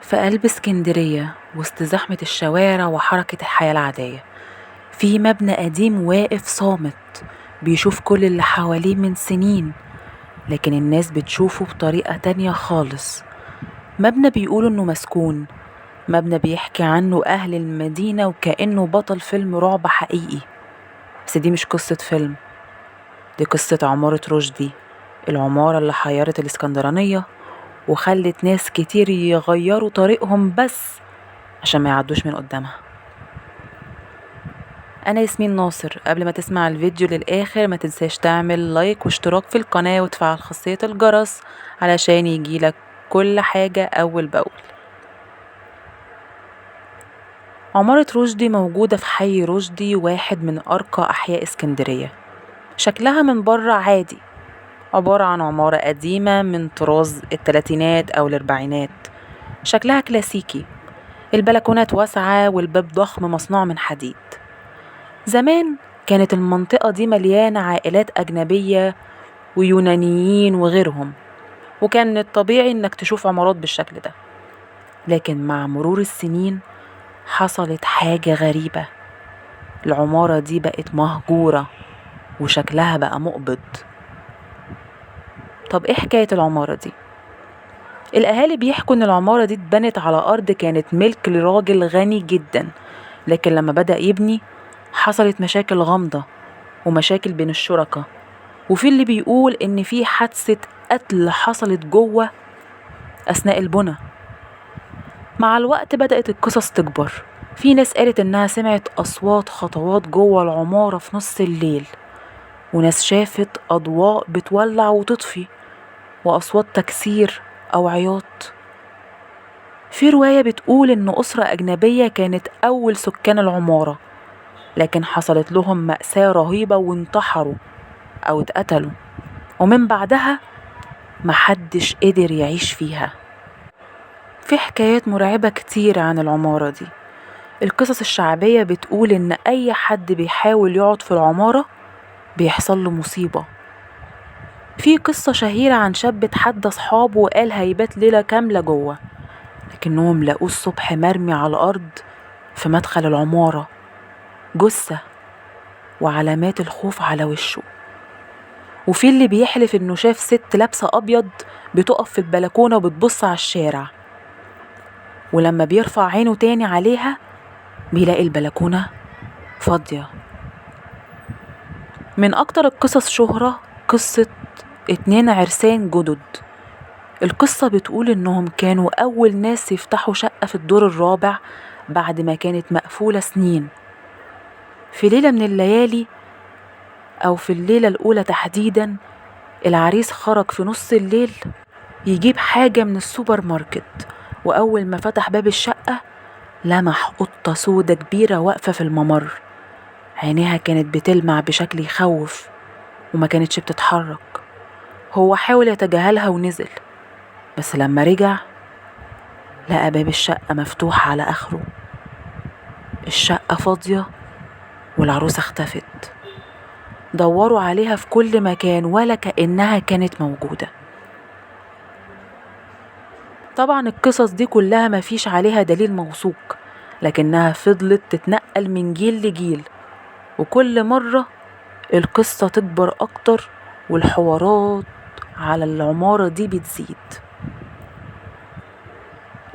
في قلب اسكندرية وسط زحمة الشوارع وحركة الحياة العادية، في مبنى قديم واقف صامت بيشوف كل اللي حواليه من سنين، لكن الناس بتشوفه بطريقة تانية خالص. مبنى بيقولوا انه مسكون، مبنى بيحكي عنه اهل المدينة وكأنه بطل فيلم رعب حقيقي. بس دي مش قصة فيلم، دي قصة عمارة رشدي، العمارة اللي حيرت الاسكندرانية وخلت ناس كتير يغيروا طريقهم بس عشان ما يعدوش من قدامها. انا ياسمين ناصر. قبل ما تسمع الفيديو للاخر ما تنساش تعمل لايك واشتراك في القناة وتفعل خاصية الجرس علشان يجيلك كل حاجة اول باول. عمارة رشدي موجودة في حي رشدي، واحد من ارقى احياء اسكندرية. شكلها من بره عادي، عبارة عن عمارة قديمة من طراز التلاتينات او الاربعينات. شكلها كلاسيكي، البلكونات واسعة والباب ضخم مصنوع من حديد. زمان كانت المنطقة دي مليانة عائلات أجنبية ويونانيين وغيرهم، وكان من الطبيعي إنك تشوف عمارات بالشكل ده. لكن مع مرور السنين حصلت حاجة غريبة، العمارة دي بقت مهجورة وشكلها بقى مقبض. طب إيه حكاية العمارة دي؟ الأهالي بيحكوا إن العمارة دي اتبنت على أرض كانت ملك لراجل غني جدا، لكن لما بدأ يبني حصلت مشاكل غامضة ومشاكل بين الشركاء، وفي اللي بيقول إن في حادثة قتل حصلت جوه أثناء البناء. مع الوقت بدأت القصص تكبر، في ناس قالت إنها سمعت أصوات خطوات جوه العمارة في نص الليل، وناس شافت أضواء بتولع وتطفي وأصوات تكسير أو عياط. في رواية بتقول إن أسرة أجنبية كانت أول سكان العمارة، لكن حصلت لهم مأساة رهيبة وانتحروا أو اتقتلوا، ومن بعدها محدش قدر يعيش فيها. في حكايات مرعبة كتير عن العمارة دي. القصص الشعبية بتقول إن أي حد بيحاول يقعد في العمارة بيحصل له مصيبة. في قصة شهيرة عن شاب اتحدى أصحابه وقال هيبات ليلة كاملة جوه، لكنهم لقوه الصبح مرمي على الأرض في مدخل العمارة، جثة وعلامات الخوف على وشه. وفي اللي بيحلف إنه شاف ست لابسة أبيض بتقف في البلكونة وبتبص على الشارع، ولما بيرفع عينه تاني عليها بيلاقي البلكونة فاضية. من أكتر القصص شهرة قصة 2 عرسان جدد. القصة بتقول إنهم كانوا أول ناس يفتحوا شقة في الدور الرابع بعد ما كانت مقفولة سنين. في ليلة من الليالي أو في الليلة الأولى تحديدا، العريس خرج في نص الليل يجيب حاجة من السوبر ماركت، وأول ما فتح باب الشقة لمح قطة سودة كبيرة واقفة في الممر. عينيها كانت بتلمع بشكل يخوف وما كانتش بتتحرك. هو حاول يتجاهلها ونزل، بس لما رجع لقى باب الشقة مفتوح على آخره، الشقة فاضية والعروسة اختفت. دوروا عليها في كل مكان ولا كأنها كانت موجودة. طبعا القصص دي كلها مفيش عليها دليل موثوق، لكنها فضلت تتنقل من جيل لجيل، وكل مرة القصة تكبر أكتر والحوارات على العمارة دي بتزيد.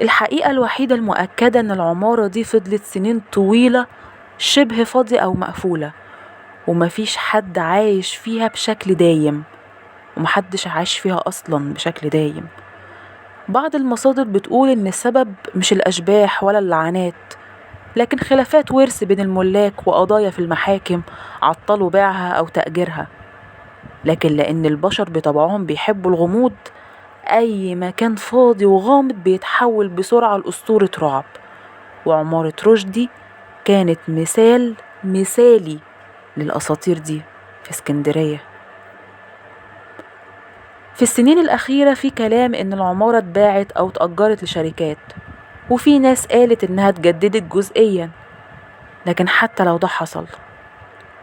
الحقيقة الوحيدة المؤكدة إن العمارة دي فضلت سنين طويلة شبه فاضية أو مقفولة، ومفيش حد عايش فيها بشكل دايم، ومحدش عايش فيها أصلا بشكل دايم. بعض المصادر بتقول إن السبب مش الأشباح ولا اللعنات، لكن خلافات ورث بين الملاك وقضايا في المحاكم عطلوا بيعها أو تأجيرها. لكن لأن البشر بطبعهم بيحبوا الغموض، أي مكان فاضي وغامض بيتحول بسرعة لأسطورة رعب، وعمارة رشدي كانت مثالي للأساطير دي في اسكندرية. في السنين الأخيرة في كلام إن العمارة اتباعت أو اتأجرت لشركات، وفي ناس قالت إنها اتجددت جزئيا. لكن حتى لو ده حصل،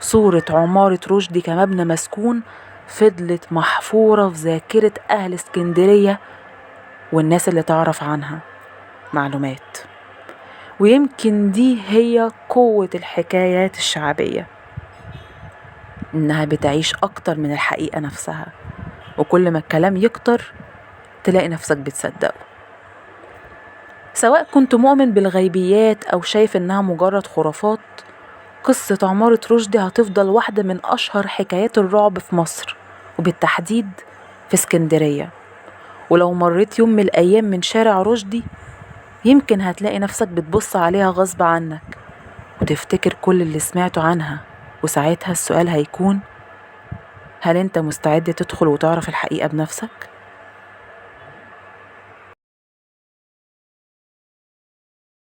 صورة عمارة رشدي كمبنى مسكون فضلت محفورة في ذاكرة أهل اسكندرية والناس اللي تعرف عنها. معلومات. ويمكن دي هي قوة الحكايات الشعبية، إنها بتعيش أكتر من الحقيقة نفسها، وكل ما الكلام يكتر تلاقي نفسك بتصدقه. سواء كنت مؤمن بالغيبيات أو شايف إنها مجرد خرافات، قصة عمارة رشدي هتفضل واحدة من أشهر حكايات الرعب في مصر، وبالتحديد في اسكندرية. ولو مريت يوم من الأيام من شارع رشدي، يمكن هتلاقي نفسك بتبص عليها غصب عنك وتفتكر كل اللي سمعته عنها. وساعتها السؤال هيكون: هل انت مستعد تدخل وتعرف الحقيقة بنفسك؟